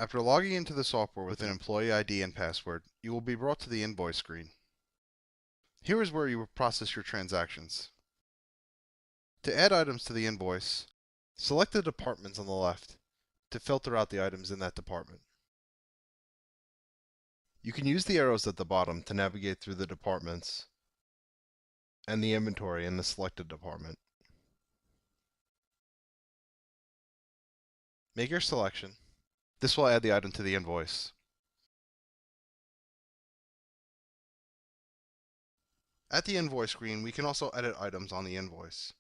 After logging into the software with an employee ID and password, you will be brought to the invoice screen. Here is where you will process your transactions. To add items to the invoice, select the departments on the left to filter out the items in that department. You can use the arrows at the bottom to navigate through the departments and the inventory in the selected department. Make your selection. This will add the item to the invoice. At the invoice screen, we can also edit items on the invoice.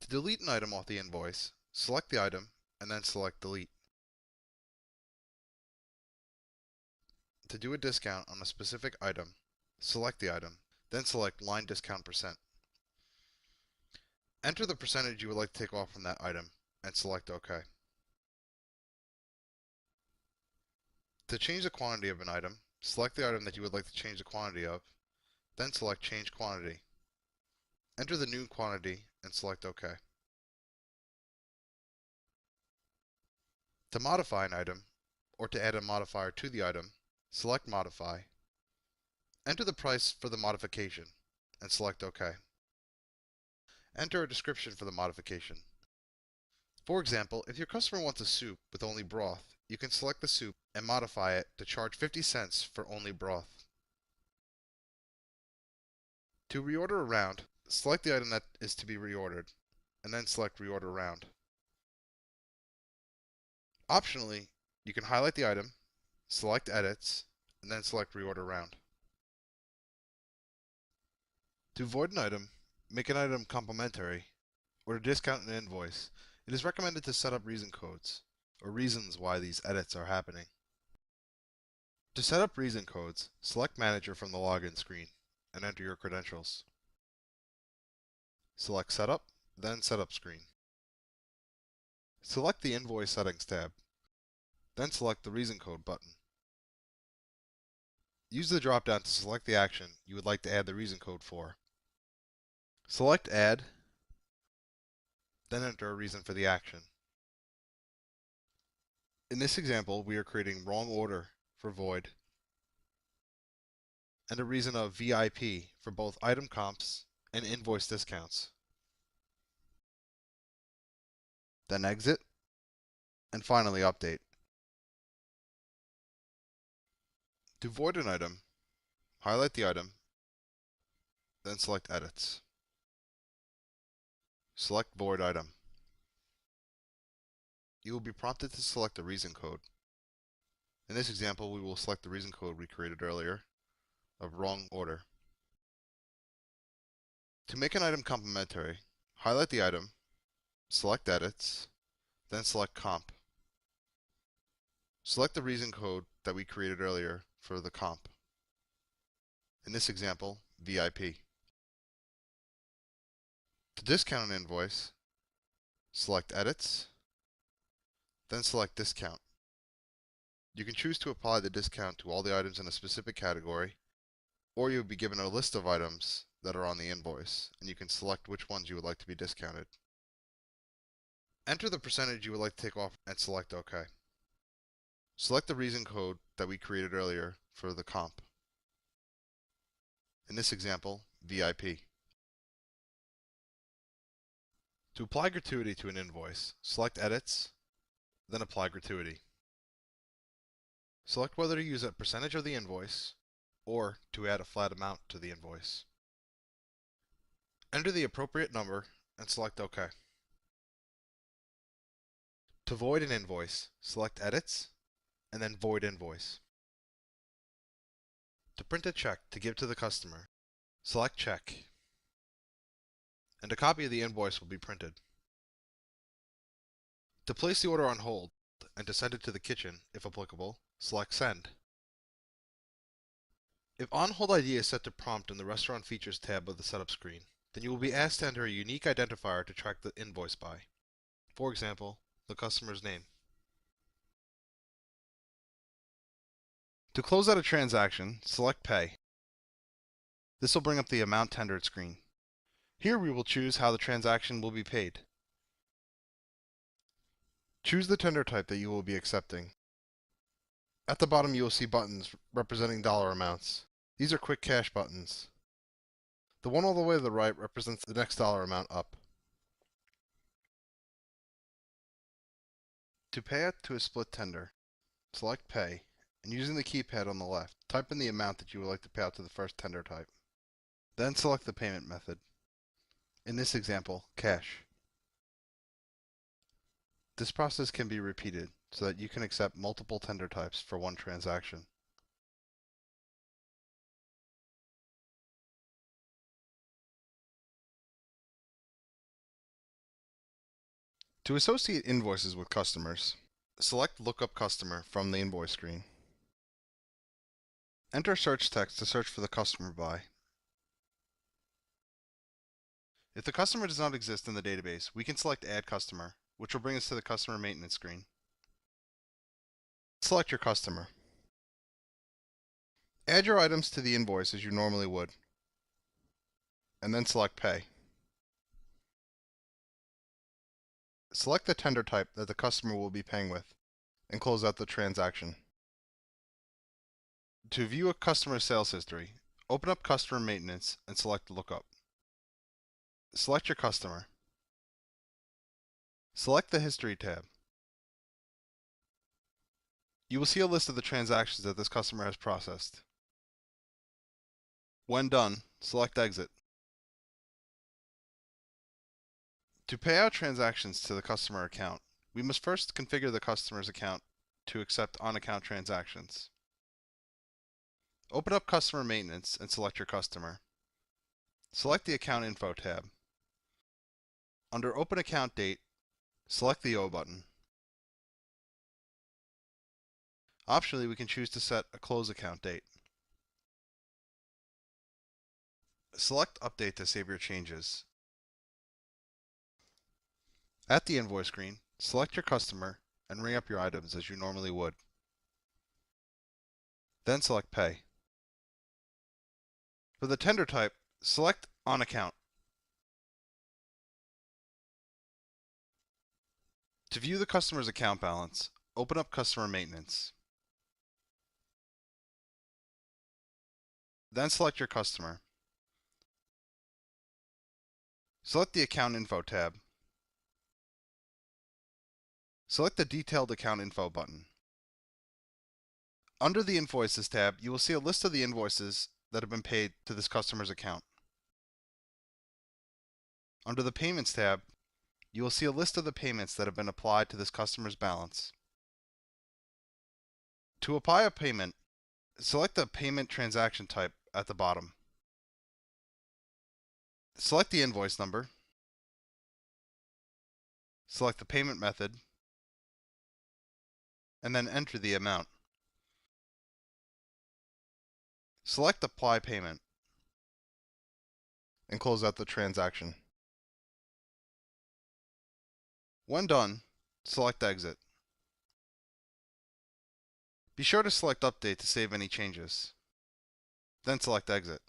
To delete an item off the invoice, select the item and then select Delete. To do a discount on a specific item, select the item, then select Line Discount Percent. Enter the percentage you would like to take off from that item and select OK. To change the quantity of an item, select the item that you would like to change the quantity of, then select Change Quantity. Enter the new quantity and select OK. To modify an item, or to add a modifier to the item, select Modify. Enter the price for the modification and select OK. Enter a description for the modification. For example, if your customer wants a soup with only broth, you can select the soup and modify it to charge 50 cents for only broth. To reorder a round, select the item that is to be reordered, and then select Reorder Round. Optionally, you can highlight the item, select Edits, and then select Reorder Round. To void an item, make an item complementary, or to discount an invoice, it is recommended to set up reason codes, or reasons why these edits are happening. To set up reason codes, select Manager from the login screen and enter your credentials. Select Setup, then Setup screen. Select the Invoice Settings tab, then select the Reason Code button. Use the drop-down to select the action you would like to add the reason code for. Select Add, then enter a reason for the action. In this example, we are creating wrong order for void and a reason of VIP for both item comps and invoice discounts. Then exit, and finally update. To void an item, highlight the item, then select Edits. Select Void Item. You will be prompted to select a reason code. In this example, we will select the reason code we created earlier of wrong order. To make an item complementary, highlight the item, select Edits, then select Comp. Select the reason code that we created earlier for the comp. In this example, VIP. To discount an invoice, select Edits, then select Discount. You can choose to apply the discount to all the items in a specific category, or you will be given a list of items that are on the invoice, and you can select which ones you would like to be discounted. Enter the percentage you would like to take off and select OK. Select the reason code that we created earlier for the comp. In this example, VIP. To apply gratuity to an invoice, select Edits, then Apply Gratuity. Select whether to use a percentage of the invoice or to add a flat amount to the invoice. Enter the appropriate number and select OK. To void an invoice, select Edits and then Void Invoice. To print a check to give to the customer, select Check, and a copy of the invoice will be printed. To place the order on hold and to send it to the kitchen, if applicable, select Send. If on-hold ID is set to prompt in the Restaurant Features tab of the Setup screen, then you will be asked to enter a unique identifier to track the invoice by. For example, the customer's name. To close out a transaction, select Pay. This will bring up the Amount Tendered screen. Here we will choose how the transaction will be paid. Choose the tender type that you will be accepting. At the bottom you will see buttons representing dollar amounts. These are quick cash buttons. The one all the way to the right represents the next dollar amount up. To pay out to a split tender, select Pay, and using the keypad on the left, type in the amount that you would like to pay out to the first tender type. Then select the payment method. In this example, cash. This process can be repeated so that you can accept multiple tender types for one transaction. To associate invoices with customers, select Lookup Customer from the invoice screen. Enter search text to search for the customer by. If the customer does not exist in the database, we can select Add Customer, which will bring us to the customer maintenance screen. Select your customer. Add your items to the invoice as you normally would, and then select Pay. Select the tender type that the customer will be paying with, and close out the transaction. To view a customer's sales history, open up Customer Maintenance and select Lookup. Select your customer. Select the History tab. You will see a list of the transactions that this customer has processed. When done, select Exit. To pay out transactions to the customer account, we must first configure the customer's account to accept on-account transactions. Open up Customer Maintenance and select your customer. Select the Account Info tab. Under Open Account Date, select the O button. Optionally, we can choose to set a close account date. Select Update to save your changes. At the invoice screen, select your customer and ring up your items as you normally would. Then select Pay. For the tender type, select On Account. To view the customer's account balance, open up Customer Maintenance. Then select your customer. Select the Account Info tab. Select the Detailed Account Info button. Under the Invoices tab, you will see a list of the invoices that have been paid to this customer's account. Under the Payments tab, you will see a list of the payments that have been applied to this customer's balance. To apply a payment, select the payment transaction type at the bottom. Select the invoice number. Select the payment method, and then enter the amount. Select Apply Payment, and close out the transaction. When done, select Exit. Be sure to select Update to save any changes. Then select Exit.